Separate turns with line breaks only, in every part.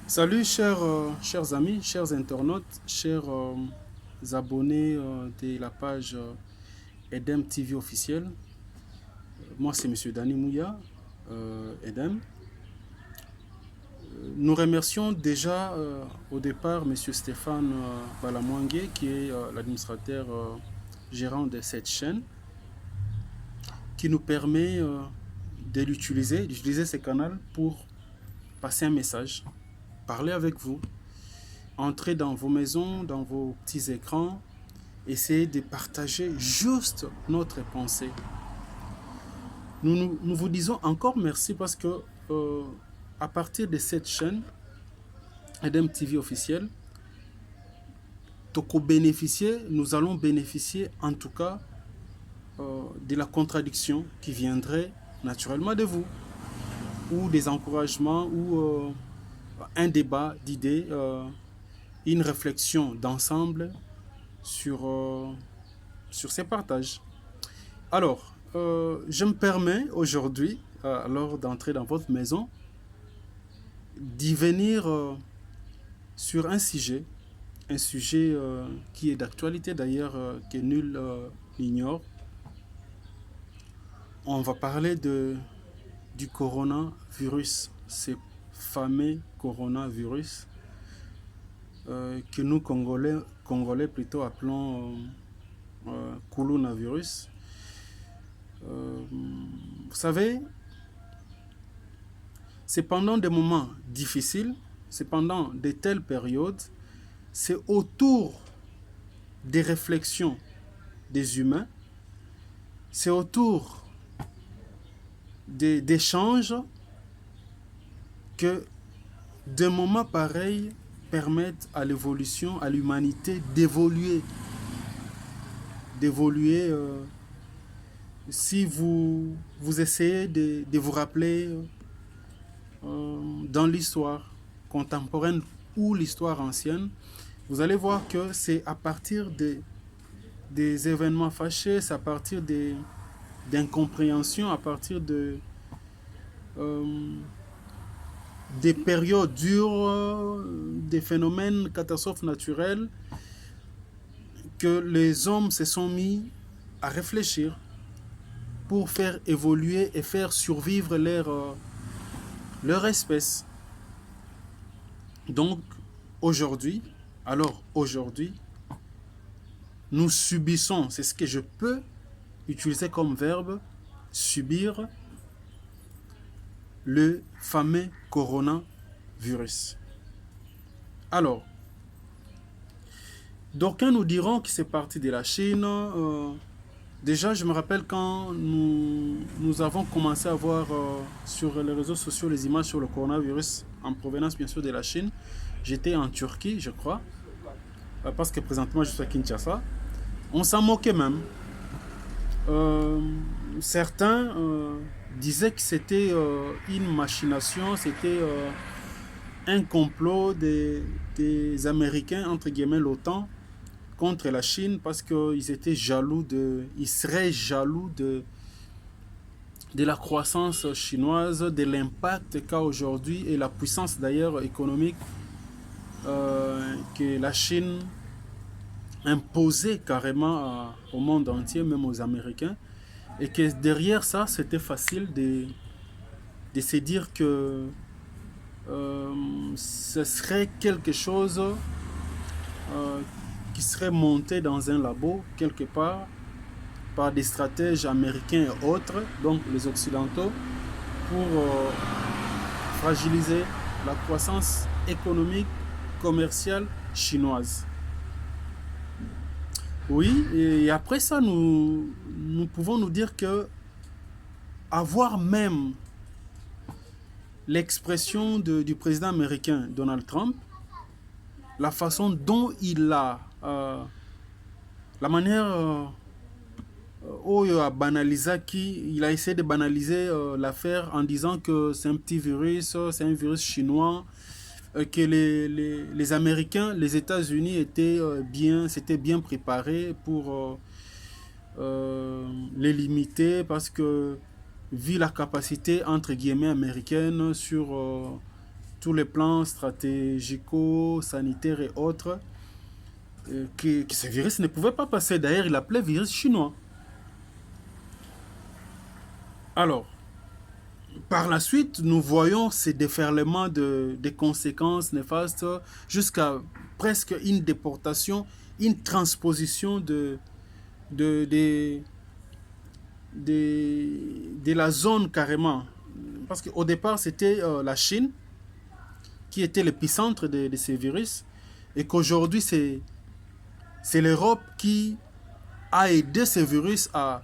Salut chers amis, chers internautes, chers abonnés de la page Edem TV officielle. Moi c'est Monsieur Dani Mouya, Edem. Nous remercions déjà au départ Monsieur Stéphane Balamwangue qui est l'administrateur gérant de cette chaîne qui nous permet d'utiliser ce canal pour passer un message, parler avec vous, entrer dans vos maisons, dans vos petits écrans, essayer de partager juste notre pensée. Nous vous disons encore merci parce que à partir de cette chaîne, Edem TV officielle, nous allons bénéficier en tout cas de la contradiction qui viendrait naturellement de vous, ou des encouragements, ou un débat d'idées, une réflexion d'ensemble sur ces partages. Alors, je me permets aujourd'hui, alors d'entrer dans votre maison, d'y venir sur un sujet qui est d'actualité d'ailleurs, que nul n'ignore. On va parler du coronavirus, ce fameux coronavirus que nous Congolais plutôt appelons coronavirus. Vous savez, c'est pendant des moments difficiles, c'est pendant de telles périodes, c'est autour des réflexions des humains, c'est autour d'échanges que des moments pareils permettent à l'évolution, à l'humanité d'évoluer. Si vous essayez de vous rappeler dans l'histoire contemporaine ou l'histoire ancienne, vous allez voir que c'est à partir des événements fâchés, c'est à partir d'incompréhensions, à partir des périodes dures, des phénomènes, catastrophes naturelles, que les hommes se sont mis à réfléchir pour faire évoluer et faire survivre leur espèce. Donc, aujourd'hui, nous subissons, c'est ce que je peux utiliser comme verbe, subir le fameux coronavirus. Alors, d'aucuns nous diront que c'est parti de la Chine. Déjà, je me rappelle quand nous avons commencé à voir sur les réseaux sociaux les images sur le coronavirus en provenance bien sûr de la Chine. J'étais en Turquie, je crois, parce que présentement je suis à Kinshasa. On s'en moquait même. Certains disaient que c'était une machination, c'était un complot des Américains, entre guillemets l'OTAN, contre la Chine parce qu'ils étaient ils seraient jaloux de la croissance chinoise, de l'impact qu'a aujourd'hui et la puissance d'ailleurs économique que la Chine imposait carrément au monde entier, même aux Américains, et que derrière ça, c'était facile de se dire que ce serait quelque chose qui serait monté dans un labo quelque part par des stratèges américains et autres, donc les Occidentaux, pour fragiliser la croissance économique, commerciale chinoise. Oui, et après ça, nous pouvons nous dire que avoir même l'expression du président américain Donald Trump, la façon dont il a, la manière il a essayé de banaliser l'affaire en disant que c'est un petit virus, c'est un virus chinois, que les Américains, les États-Unis s'étaient bien préparés pour les limiter parce que vu la capacité entre guillemets américaine sur tous les plans stratégico-sanitaires et autres, que ce virus ne pouvait pas passer. D'ailleurs, il l'appelait virus chinois. Alors, par la suite, nous voyons ces déferlements des conséquences néfastes jusqu'à presque une déportation, une transposition de la zone carrément. Parce qu'au départ, c'était la Chine qui était l'épicentre de ces virus et qu'aujourd'hui, c'est l'Europe qui a aidé ces virus à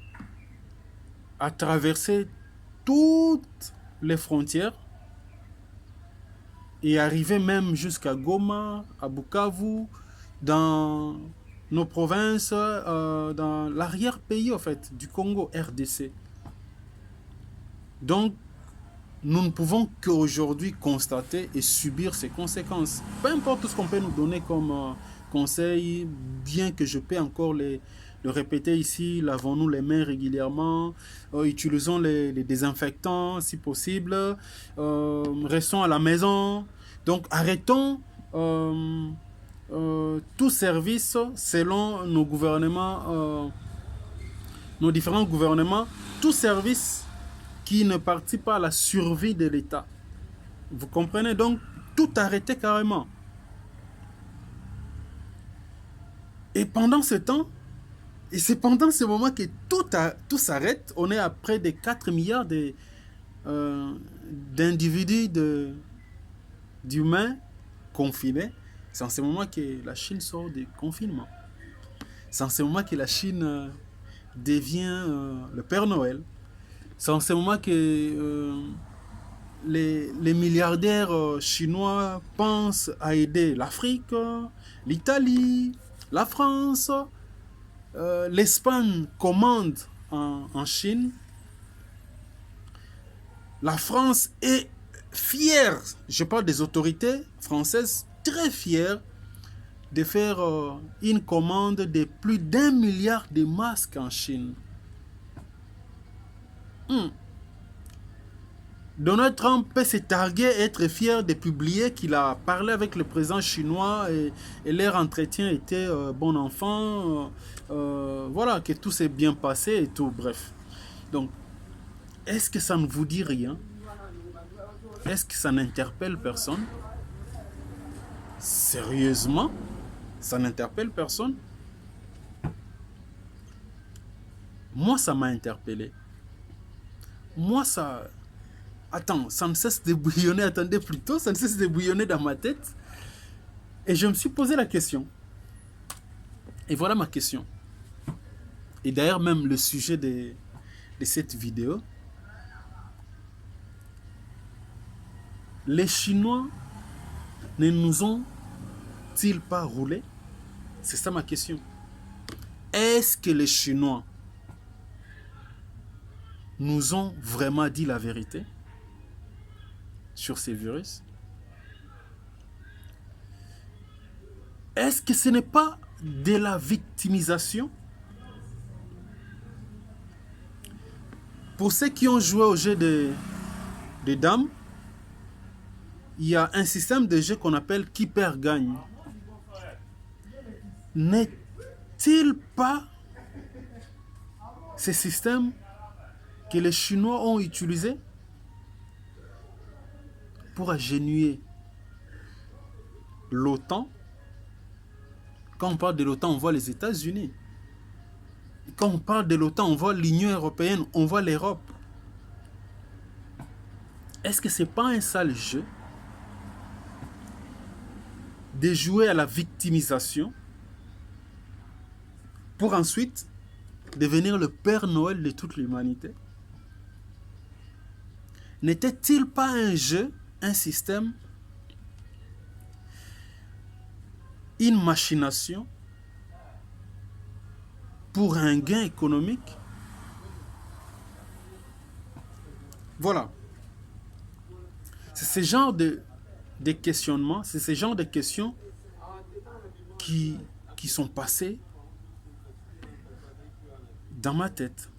traverser toutes les frontières et arriver même jusqu'à Goma, à Bukavu, dans nos provinces, dans l'arrière-pays en fait, du Congo, RDC. Donc, nous ne pouvons qu'aujourd'hui constater et subir ces conséquences. Peu importe tout ce qu'on peut nous donner comme conseil, bien que je peux encore le répéter ici, lavons-nous les mains régulièrement, utilisons les désinfectants si possible, restons à la maison. Donc arrêtons tout service selon nos gouvernements, nos différents gouvernements, tout service qui ne participe pas à la survie de l'État. Vous comprenez? Donc, tout arrêter carrément. Et pendant ce temps, et c'est pendant ce moment que tout s'arrête, on est à près de 4 milliards d'individus, d'humains confinés. C'est en ce moment que la Chine sort du confinement. C'est en ce moment que la Chine devient le Père Noël. C'est en ce moment que les milliardaires chinois pensent à aider l'Afrique, l'Italie, la France. L'Espagne commande en Chine. La France est fière, je parle des autorités françaises, très fières de faire une commande de plus d'1 milliard de masques en Chine. Donald Trump peut se targuer et être fier de publier qu'il a parlé avec le président chinois et leur entretien était bon enfant, voilà, que tout s'est bien passé et tout, bref. Donc, est-ce que ça ne vous dit rien? Est-ce que ça n'interpelle personne? Sérieusement, ça n'interpelle personne? Moi, ça m'a interpellé. Moi, ça... Attends, ça ne cesse de bouillonner, attendez plutôt, ça ne cesse de bouillonner dans ma tête. Et je me suis posé la question. Et voilà ma question. Et d'ailleurs, même le sujet de cette vidéo. Les Chinois ne nous ont-ils pas roulé? C'est ça ma question. Est-ce que les Chinois nous ont vraiment dit la vérité sur ces virus? Est-ce que ce n'est pas de la victimisation? Pour ceux qui ont joué au jeu des dames, il y a un système de jeu qu'on appelle qui perd gagne. N'est-il pas ce système que les Chinois ont utilisé pour agenouiller l'OTAN? Quand on parle de l'OTAN, on voit les États-Unis. Quand on parle de l'OTAN, on voit l'Union européenne, on voit l'Europe. Est-ce que ce n'est pas un sale jeu de jouer à la victimisation pour ensuite devenir le Père Noël de toute l'humanité? N'était-il pas un jeu, un système, une machination pour un gain économique? Voilà. C'est ce genre de questionnements, c'est ce genre de questions qui sont passées dans ma tête.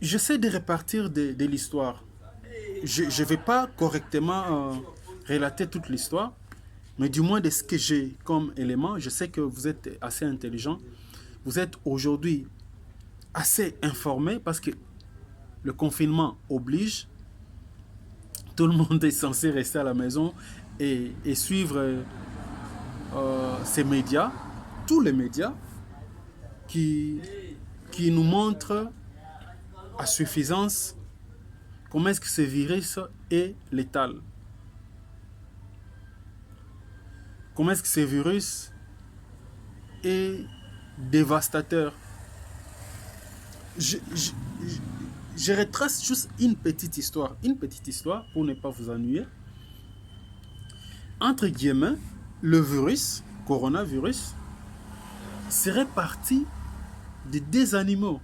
J'essaie de repartir de l'histoire. je ne vais pas correctement relater toute l'histoire, mais du moins de ce que j'ai comme élément, je sais que vous êtes assez intelligent. Vous êtes aujourd'hui assez informé parce que le confinement oblige. Tout le monde est censé rester à la maison et suivre ces médias, tous les médias qui, qui nous montrent à suffisance comment est-ce que ce virus est létal. Comment est-ce que ce virus est dévastateur. Je retrace juste une petite histoire pour ne pas vous ennuyer. Entre guillemets, le virus, coronavirus, serait parti de deux animaux,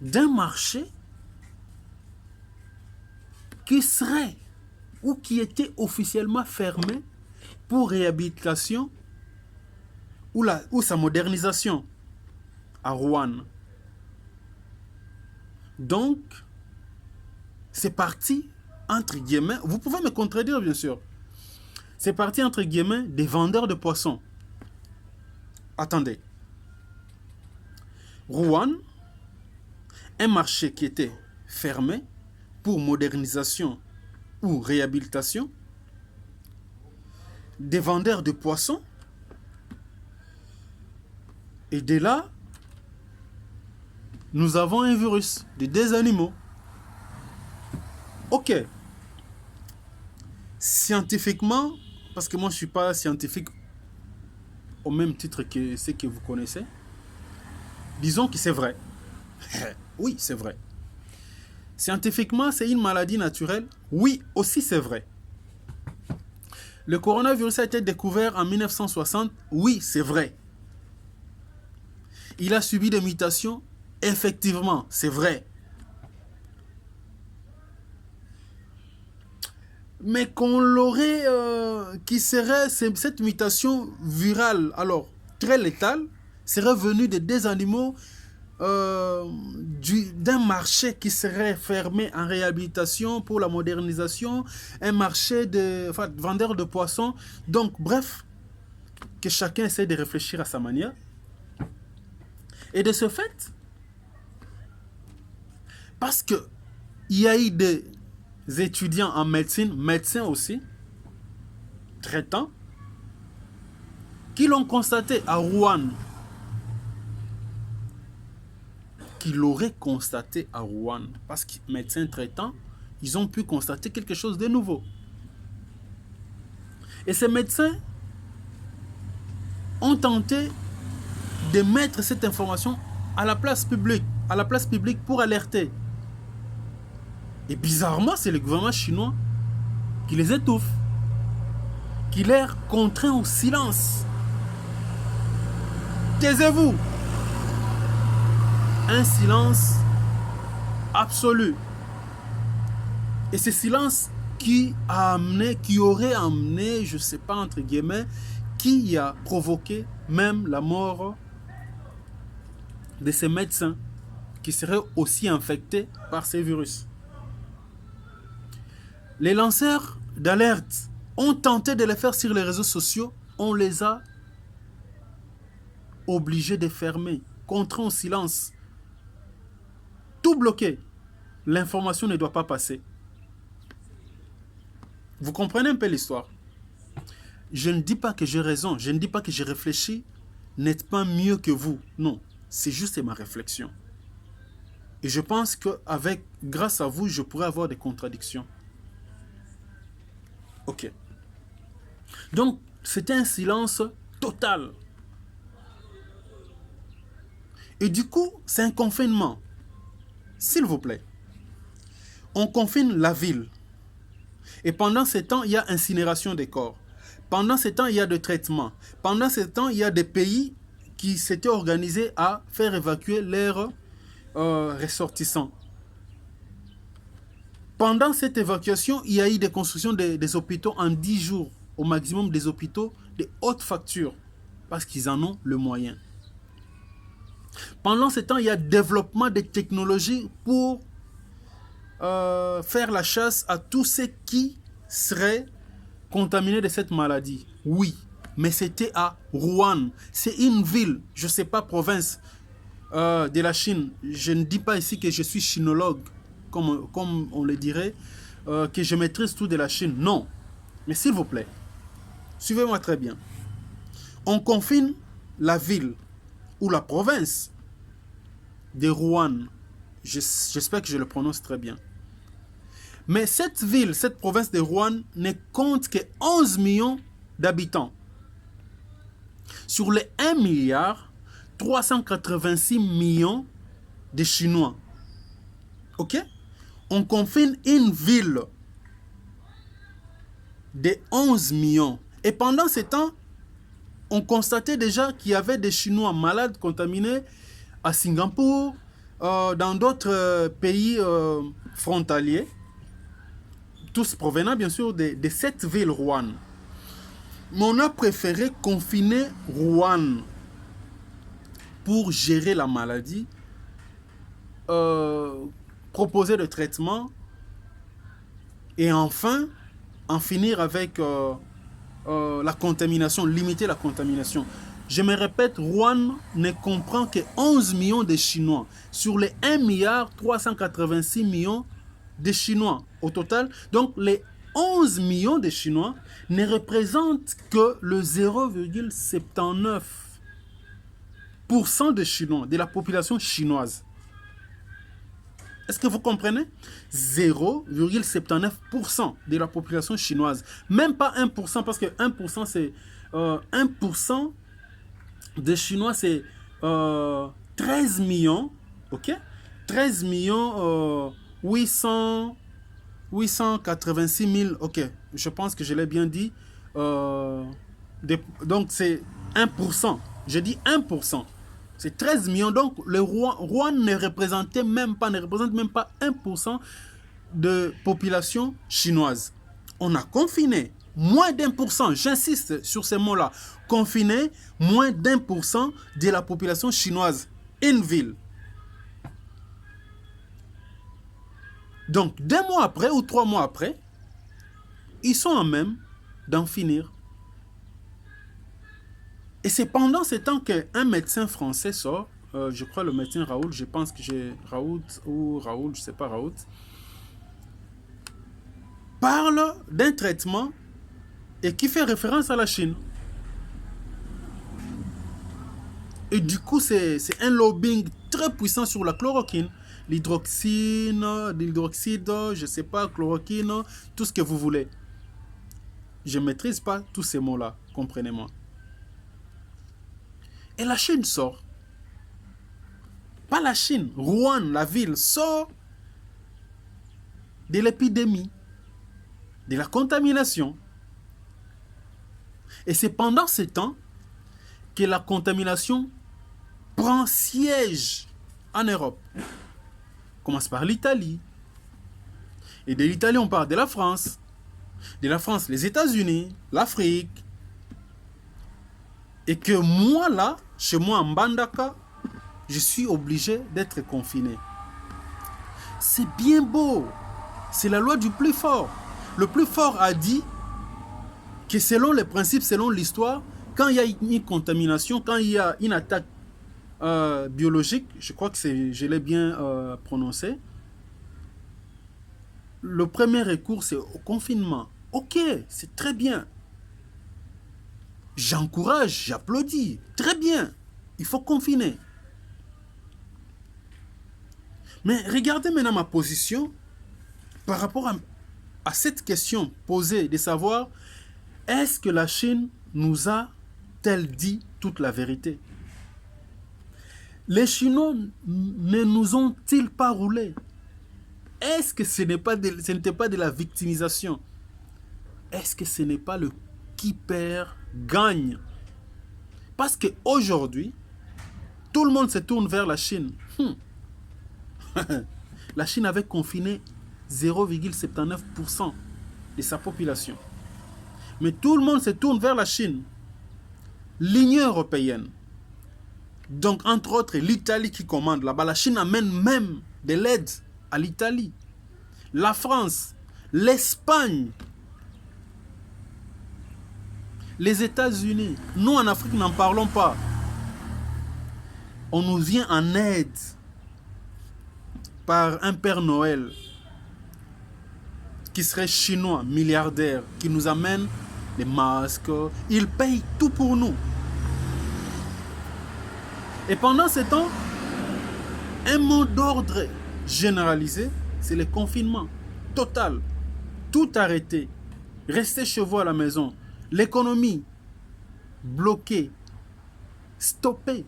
d'un marché qui serait ou qui était officiellement fermé pour réhabilitation ou sa modernisation à Rouen. Donc, c'est parti, entre guillemets, vous pouvez me contredire bien sûr, c'est parti entre guillemets des vendeurs de poissons. Attendez. Rouen, un marché qui était fermé pour modernisation ou réhabilitation, des vendeurs de poissons, et de là, nous avons un virus de deux animaux. Ok. Scientifiquement, parce que moi je ne suis pas scientifique au même titre que ceux que vous connaissez, disons que c'est vrai. Oui, c'est vrai. Scientifiquement, c'est une maladie naturelle. Oui, aussi c'est vrai. Le coronavirus a été découvert en 1960. Oui, c'est vrai. Il a subi des mutations. Effectivement, c'est vrai. Mais qu'on l'aurait, qui serait cette mutation virale, alors très létale, serait venue de deux animaux, d'un marché qui serait fermé en réhabilitation pour la modernisation, un marché de vendeurs de poissons. Donc, bref, que chacun essaie de réfléchir à sa manière. Et de ce fait, parce qu'il y a eu des étudiants en médecine, médecins aussi, traitants, qui l'ont constaté à Rouen, qui l'auraient constaté à Rouen, parce que médecins traitants, ils ont pu constater quelque chose de nouveau. Et ces médecins ont tenté de mettre cette information à la place publique pour alerter. Et bizarrement, c'est le gouvernement chinois qui les étouffe, qui les contraint au silence. Taisez-vous. Un silence absolu. Et ce silence qui aurait amené, je ne sais pas, entre guillemets, qui a provoqué même la mort de ces médecins qui seraient aussi infectés par ces virus. Les lanceurs d'alerte ont tenté de les faire sur les réseaux sociaux. On les a obligés de fermer, contraints au silence. Tout bloqué. L'information ne doit pas passer. Vous comprenez un peu l'histoire? Je ne dis pas que j'ai raison, je ne dis pas que j'ai réfléchi. N'êtes pas mieux que vous. Non, c'est juste ma réflexion. Et je pense que grâce à vous, je pourrais avoir des contradictions. Ok. Donc, c'était un silence total. Et du coup, c'est un confinement. S'il vous plaît. On confine la ville. Et pendant ce temps, il y a incinération des corps. Pendant ce temps, il y a de traitements. Pendant ce temps, il y a des pays qui s'étaient organisés à faire évacuer leurs ressortissants. Pendant cette évacuation, il y a eu des constructions des hôpitaux en 10 jours, au maximum des hôpitaux de haute facture, parce qu'ils en ont le moyen. Pendant ce temps, il y a développement des technologies pour faire la chasse à tous ceux qui seraient contaminés de cette maladie. Oui, mais c'était à Wuhan. C'est une ville, je ne sais pas, province de la Chine. Je ne dis pas ici que je suis chinologue, comme on le dirait, que je maîtrise tout de la Chine. Non, mais s'il vous plaît, suivez-moi très bien. On confine la ville ou la province de Wuhan. J'espère que je le prononce très bien. Mais cette ville, cette province de Wuhan ne compte que 11 millions d'habitants. Sur les 1 milliard 386 millions de Chinois. Ok? On confine une ville de 11 millions. Et pendant ce temps, on constatait déjà qu'il y avait des Chinois malades contaminés à Singapour, dans d'autres pays frontaliers, tous provenant bien sûr de cette ville Wuhan. Mais on a préféré confiner Wuhan pour gérer la maladie, proposer le traitement et enfin en finir avec la contamination, limiter la contamination. Je me répète, Wuhan ne comprend que 11 millions de Chinois sur les 1 milliard 386 millions de Chinois au total. Donc les 11 millions de Chinois ne représentent que le 0,79% des Chinois, de la population chinoise. Est-ce que vous comprenez? 0,79% de la population chinoise. Même pas 1%, parce que 1% c'est 1% des Chinois, c'est 13 millions, ok? 13 millions 886 000, ok, je pense que je l'ai bien dit. Donc c'est 1%, je dis 1%. C'est 13 millions, donc le Wuhan ne représente même pas 1% de population chinoise. On a confiné moins d'1%, j'insiste sur ces mots-là, confiné moins d'1% de la population chinoise, une ville. Donc 2 mois après ou 3 mois après, ils sont en même d'en finir. Et c'est pendant ce temps qu'un médecin français sort, je crois le médecin Raoult, je pense que j'ai Raoult, je ne sais pas Raoult, parle d'un traitement et qui fait référence à la Chine. Et du coup, c'est un lobbying très puissant sur la chloroquine, l'hydroxyde, je ne sais pas, chloroquine, tout ce que vous voulez. Je ne maîtrise pas tous ces mots-là, comprenez-moi. Et la Chine sort. Pas la Chine, Wuhan, la ville, sort de l'épidémie, de la contamination. Et c'est pendant ce temps que la contamination prend siège en Europe. On commence par l'Italie. Et de l'Italie, on part de la France. De la France, les États-Unis, l'Afrique. Et que moi, là, chez moi en Mbandaka, je suis obligé d'être confiné. C'est bien beau. C'est la loi du plus fort. Le plus fort a dit que selon les principes, selon l'histoire, quand il y a une contamination, quand il y a une attaque biologique, je crois que je l'ai bien prononcé, le premier recours, c'est au confinement. Ok, c'est très bien. J'encourage, j'applaudis. Très bien. Il faut confiner. Mais regardez maintenant ma position par rapport à cette question posée de savoir, est-ce que la Chine nous a-t-elle dit toute la vérité? Les Chinois ne nous ont-ils pas roulé? Est-ce que ce n'était pas de la victimisation? Est-ce que ce n'est pas le qui perd gagne? Parce qu'aujourd'hui, tout le monde se tourne vers la Chine. La Chine avait confiné 0,79% de sa population. Mais tout le monde se tourne vers la Chine. L'Union européenne. Donc, entre autres, l'Italie qui commande là-bas. La Chine amène même de l'aide à l'Italie. la France, l'Espagne, les États-Unis. Nous, en Afrique, n'en parlons pas. On nous vient en aide par un Père Noël qui serait chinois, milliardaire, qui nous amène les masques. Il paye tout pour nous. Et pendant ce temps, un mot d'ordre généralisé, c'est le confinement total. Tout arrêté. Restez chez vous à la maison. L'économie bloquée, stoppée.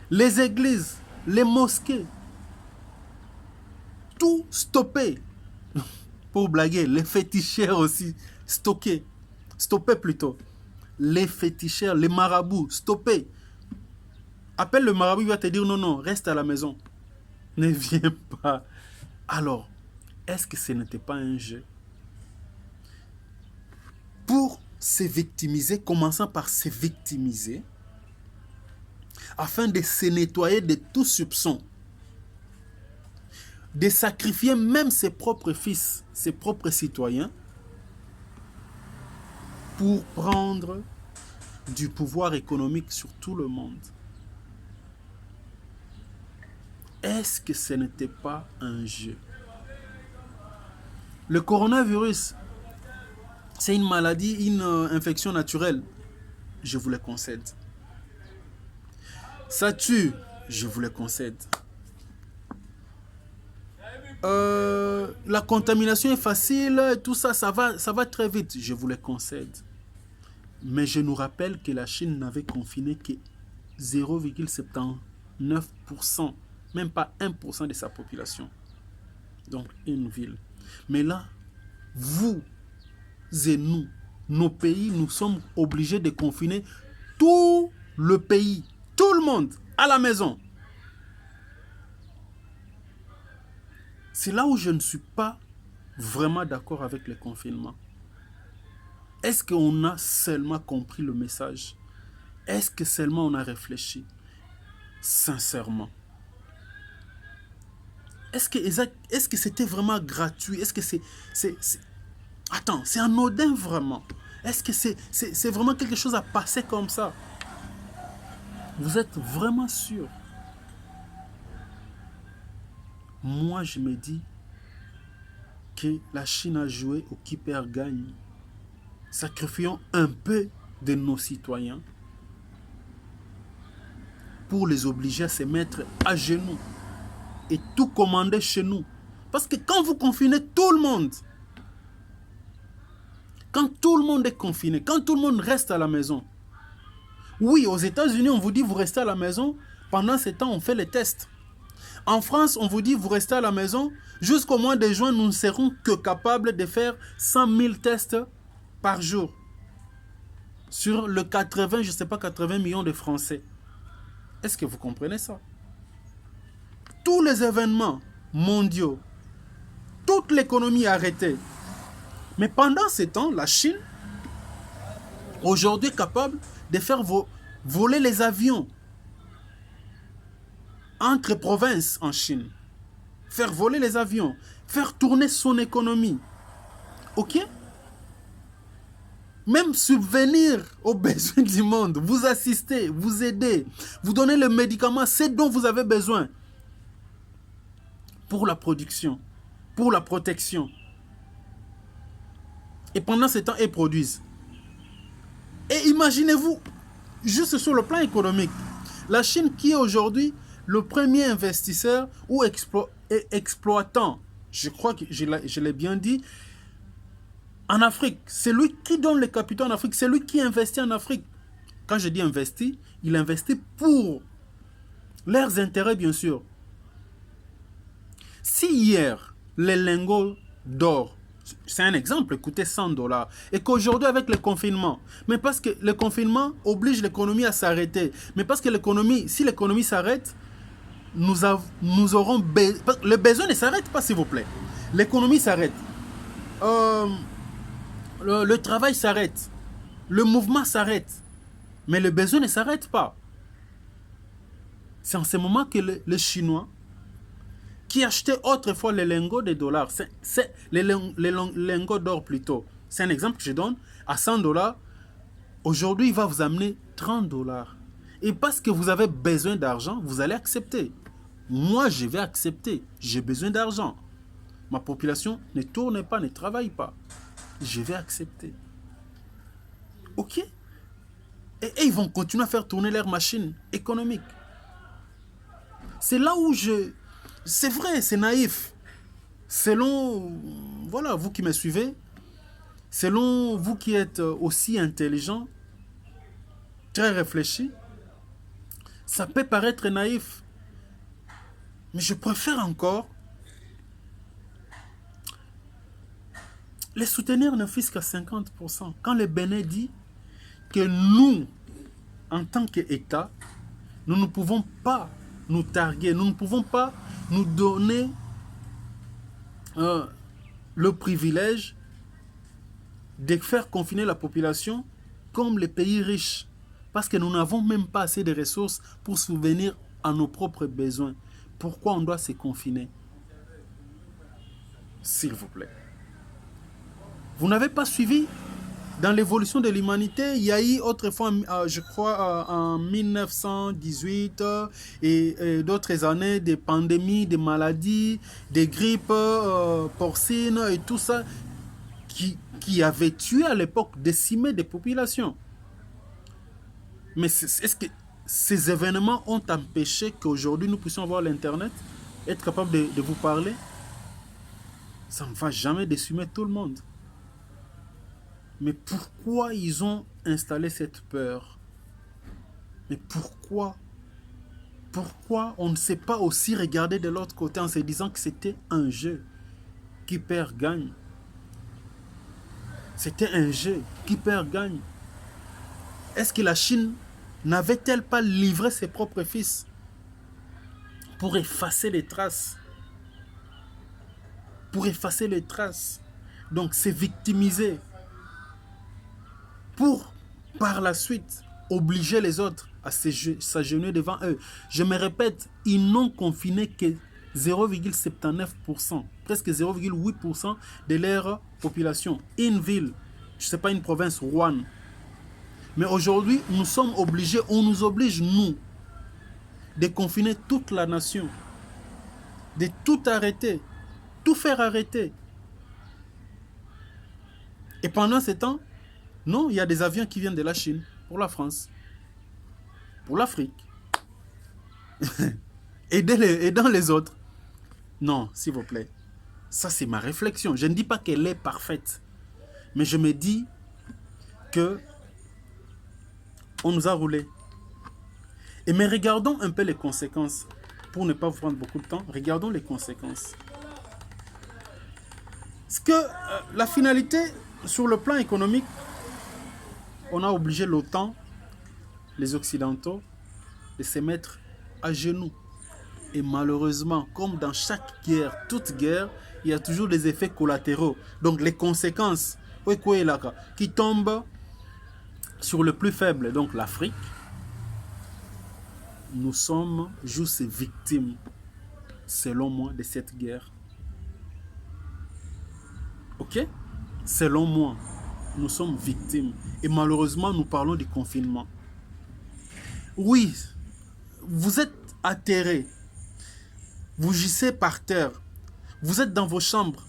Les églises, les mosquées, tout stoppé. Pour blaguer, les féticheurs aussi stoppés plutôt. Les féticheurs, les marabouts, stoppés. Appelle le marabout, il va te dire non, non, reste à la maison. Ne viens pas. Alors, est-ce que ce n'était pas un jeu? Pour se victimiser, commençant par se victimiser, afin de se nettoyer de tout soupçon, de sacrifier même ses propres fils, ses propres citoyens, pour prendre du pouvoir économique sur tout le monde. Est-ce que ce n'était pas un jeu? Le coronavirus, c'est une maladie, une infection naturelle. Je vous le concède. Ça tue, je vous le concède. La contamination est facile, tout ça, ça va très vite, je vous le concède. Mais je nous rappelle que la Chine n'avait confiné que 0,79%, même pas 1% de sa population. Donc une ville. Mais là, vous et nous, nos pays, nous sommes obligés de confiner tout le pays, tout le monde à la maison. C'est là où je ne suis pas vraiment d'accord avec le confinement. Est-ce qu'on a seulement compris le message? Est-ce que seulement on a réfléchi? Sincèrement. Est-ce que c'était vraiment gratuit? Est-ce que c'est... Attends, c'est anodin vraiment. Est-ce que c'est vraiment quelque chose à passer comme ça? Vous êtes vraiment sûr? Moi, je me dis que la Chine a joué au qui perd gagne. Sacrifions un peu de nos citoyens pour les obliger à se mettre à genoux et tout commander chez nous. Parce que quand vous confinez tout le monde, quand tout le monde est confiné, quand tout le monde reste à la maison, oui, aux États-Unis, on vous dit vous restez à la maison, pendant ce temps, on fait les tests. En France, on vous dit vous restez à la maison, jusqu'au mois de juin, nous ne serons que capables de faire 100 000 tests par jour. Sur le 80, je ne sais pas, 80 millions de Français. Est-ce que vous comprenez ça? Tous les événements mondiaux, toute l'économie est arrêtée. Mais pendant ce temps, la Chine, aujourd'hui, est capable de faire voler les avions entre provinces en Chine. Faire voler les avions, faire tourner son économie. Ok? Même subvenir aux besoins du monde, vous assister, vous aider, vous donner les médicaments, c'est dont vous avez besoin pour la production, pour la protection. Et pendant ce temps, ils produisent. Et imaginez-vous, juste sur le plan économique, la Chine qui est aujourd'hui le premier investisseur ou exploitant, je crois que je l'ai bien dit, en Afrique. C'est lui qui donne les capitaux en Afrique, c'est lui qui investit en Afrique. Quand je dis investit, il investit pour leurs intérêts, bien sûr. Si hier, les lingots d'or, c'est un exemple, coûtait $100, et qu'aujourd'hui avec le confinement, mais parce que le confinement oblige l'économie à s'arrêter, mais parce que l'économie, si l'économie s'arrête, nous aurons le besoin ne s'arrête pas, s'il vous plaît. L'économie s'arrête, le travail s'arrête, le mouvement s'arrête, mais le besoin ne s'arrête pas. C'est en ce moment que les Chinois, qui achetaient autrefois les lingots de dollars, les lingots d'or plutôt. C'est un exemple que je donne. À 100 dollars, aujourd'hui, il va vous amener 30 dollars. Et parce que vous avez besoin d'argent, vous allez accepter. Moi, je vais accepter. J'ai besoin d'argent. Ma population ne tourne pas, ne travaille pas. Je vais accepter. OK? Et ils vont continuer à faire tourner leur machine économique. C'est là où je... C'est vrai, c'est naïf. Selon... Voilà, vous qui me suivez, selon vous qui êtes aussi intelligent, très réfléchi, ça peut paraître naïf. Mais je préfère encore les soutenir ne fût-ce qu'à 50%. Quand le Bénin dit que nous, en tant qu'État, nous ne pouvons pas nous targuer, nous ne pouvons pas nous donner le privilège de faire confiner la population comme les pays riches. Parce que nous n'avons même pas assez de ressources pour subvenir à nos propres besoins. Pourquoi on doit se confiner? S'il vous plaît. Vous n'avez pas suivi dans l'évolution de l'humanité, il y a eu autrefois, je crois, en 1918 et d'autres années, des pandémies, des maladies, des grippes porcines et tout ça qui avaient tué à l'époque, décimé des populations. Mais est-ce que ces événements ont empêché qu'aujourd'hui nous puissions avoir l'Internet, être capable de vous parler? Ça ne va jamais décimer tout le monde. Mais pourquoi ils ont installé cette peur? Mais pourquoi? Pourquoi on ne sait pas aussi regarder de l'autre côté en se disant que c'était un jeu? Qui perd gagne. C'était un jeu. Qui perd gagne. Est-ce que la Chine n'avait-elle pas livré ses propres fils pour effacer les traces? Pour effacer les traces. Donc c'est victimiser. Pour, par la suite, obliger les autres à s'agenouiller devant eux. Je me répète, ils n'ont confiné que 0,79%, presque 0,8% de leur population. Une ville, je ne sais pas, une province, Wuhan. Mais aujourd'hui, nous sommes obligés, on nous oblige, nous, de confiner toute la nation, de tout arrêter, tout faire arrêter. Et pendant ce temps, non, il y a des avions qui viennent de la Chine pour la France, pour l'Afrique, et dans les autres. Non, s'il vous plaît. Ça, c'est ma réflexion. Je ne dis pas qu'elle est parfaite, mais je me dis que on nous a roulé. Et mais regardons un peu les conséquences. Pour ne pas vous prendre beaucoup de temps, regardons les conséquences. Parce que la finalité, sur le plan économique, on a obligé l'OTAN, les Occidentaux, de se mettre à genoux. Et malheureusement, comme dans chaque guerre, toute guerre, il y a toujours des effets collatéraux. Donc les conséquences qui tombent sur le plus faible, donc l'Afrique, nous sommes juste victimes, selon moi, de cette guerre. Ok? Selon moi, nous sommes victimes. Et malheureusement, nous parlons du confinement. Oui, vous êtes atterrés. Vous gissez par terre. Vous êtes dans vos chambres.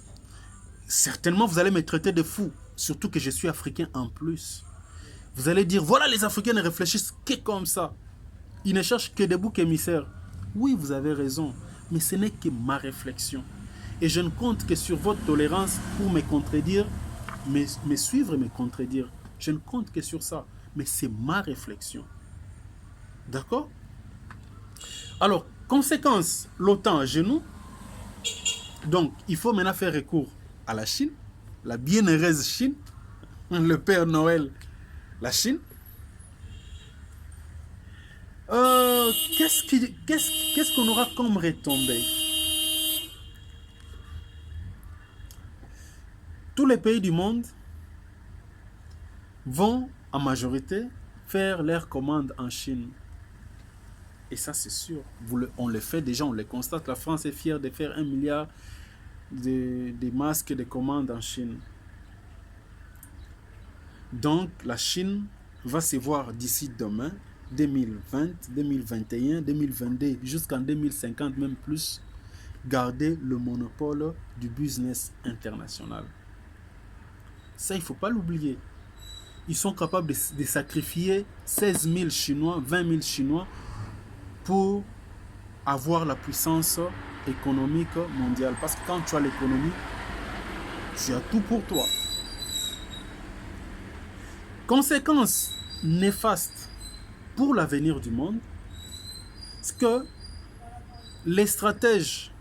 Certainement, vous allez me traiter de fou. Surtout que je suis africain en plus. Vous allez dire, voilà, les Africains ne réfléchissent que comme ça. Ils ne cherchent que des boucs émissaires. Oui, vous avez raison. Mais ce n'est que ma réflexion. Et je ne compte que sur votre tolérance pour me contredire, me suivre et me contredire. Je ne compte que sur ça. Mais c'est ma réflexion. D'accord? Alors, conséquence, l'OTAN à genoux. Donc, il faut maintenant faire recours à la Chine, la bienheureuse Chine, le Père Noël, la Chine. Qu'est-ce qu'on aura comme retombée? Tous les pays du monde vont en majorité faire leurs commandes en Chine. Et ça, c'est sûr. On le fait déjà, on le constate. La France est fière de faire 1 milliard de masques de commandes en Chine. Donc, la Chine va se voir d'ici demain, 2020, 2021, 2022, jusqu'en 2050, même plus, garder le monopole du business international. Ça, il ne faut pas l'oublier. Ils sont capables de sacrifier 16 000 Chinois, 20 000 Chinois pour avoir la puissance économique mondiale. Parce que quand tu as l'économie, tu as tout pour toi. Conséquence néfaste pour l'avenir du monde, c'est que les stratèges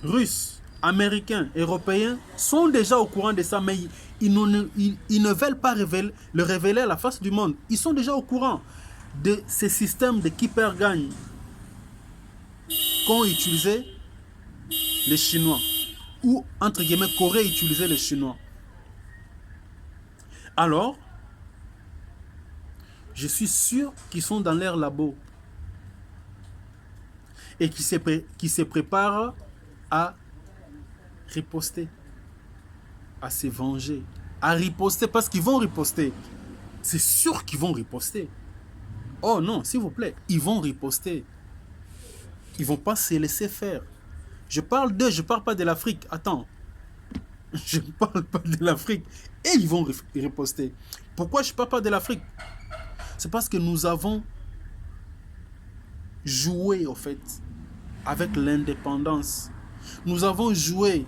russes, américains, européens sont déjà au courant de ça, mais ils ne veulent pas le révéler à la face du monde. Ils sont déjà au courant de ces systèmes de qui perd gagne qu'ont utilisé les Chinois, ou entre guillemets qu'auraient utilisé les Chinois. Alors, je suis sûr qu'ils sont dans leur labo et qui se préparent à riposter, à se venger, à riposter, parce qu'ils vont riposter. C'est sûr qu'ils vont riposter. Oh non, s'il vous plaît, ils vont riposter. Ils ne vont pas se laisser faire. Je parle d'eux, je ne parle pas de l'Afrique. Attends, je ne parle pas de l'Afrique. Et ils vont riposter. Pourquoi je ne parle pas de l'Afrique? C'est parce que nous avons joué, au fait, avec l'indépendance. Nous avons joué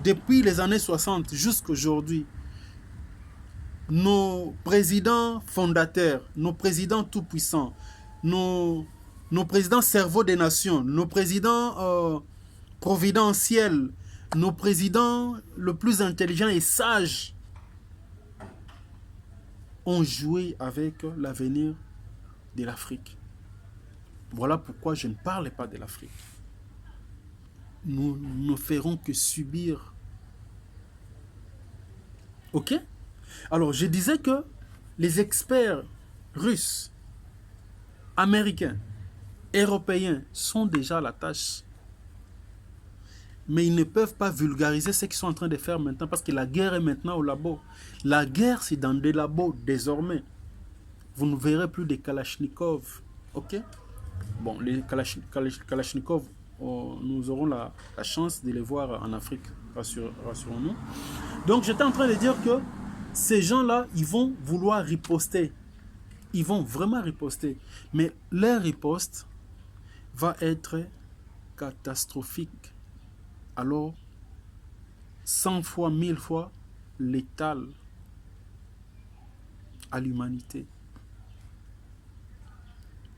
depuis les années 60 jusqu'à aujourd'hui. Nos présidents fondateurs, nos présidents tout-puissants, nos présidents cerveaux des nations, nos présidents providentiels, nos présidents le plus intelligents et sages ont joué avec l'avenir de l'Afrique. Voilà pourquoi je ne parle pas de l'Afrique. Nous ne ferons que subir. Ok? Alors, je disais que les experts russes, américains, européens sont déjà à la tâche. Mais ils ne peuvent pas vulgariser ce qu'ils sont en train de faire maintenant parce que la guerre est maintenant au labo. La guerre, c'est dans des labos désormais. Vous ne verrez plus des Kalachnikov. Ok? Bon, les Kalachnikov, nous aurons la chance de les voir en Afrique, rassurons-nous. Donc, j'étais en train de dire que ces gens-là, ils vont vouloir riposter. Ils vont vraiment riposter. Mais leur riposte va être catastrophique. Alors, 100 fois, 1000 fois létale à l'humanité.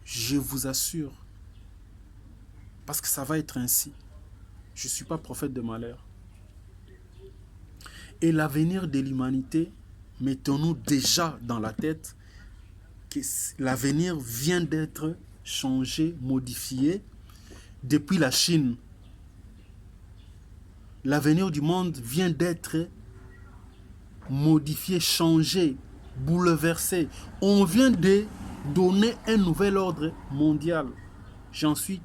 Je vous assure. Parce que ça va être ainsi. Je ne suis pas prophète de malheur. Et l'avenir de l'humanité, mettons-nous déjà dans la tête que l'avenir vient d'être changé, modifié depuis la Chine. L'avenir du monde vient d'être modifié, changé, bouleversé. On vient de donner un nouvel ordre mondial. J'en suis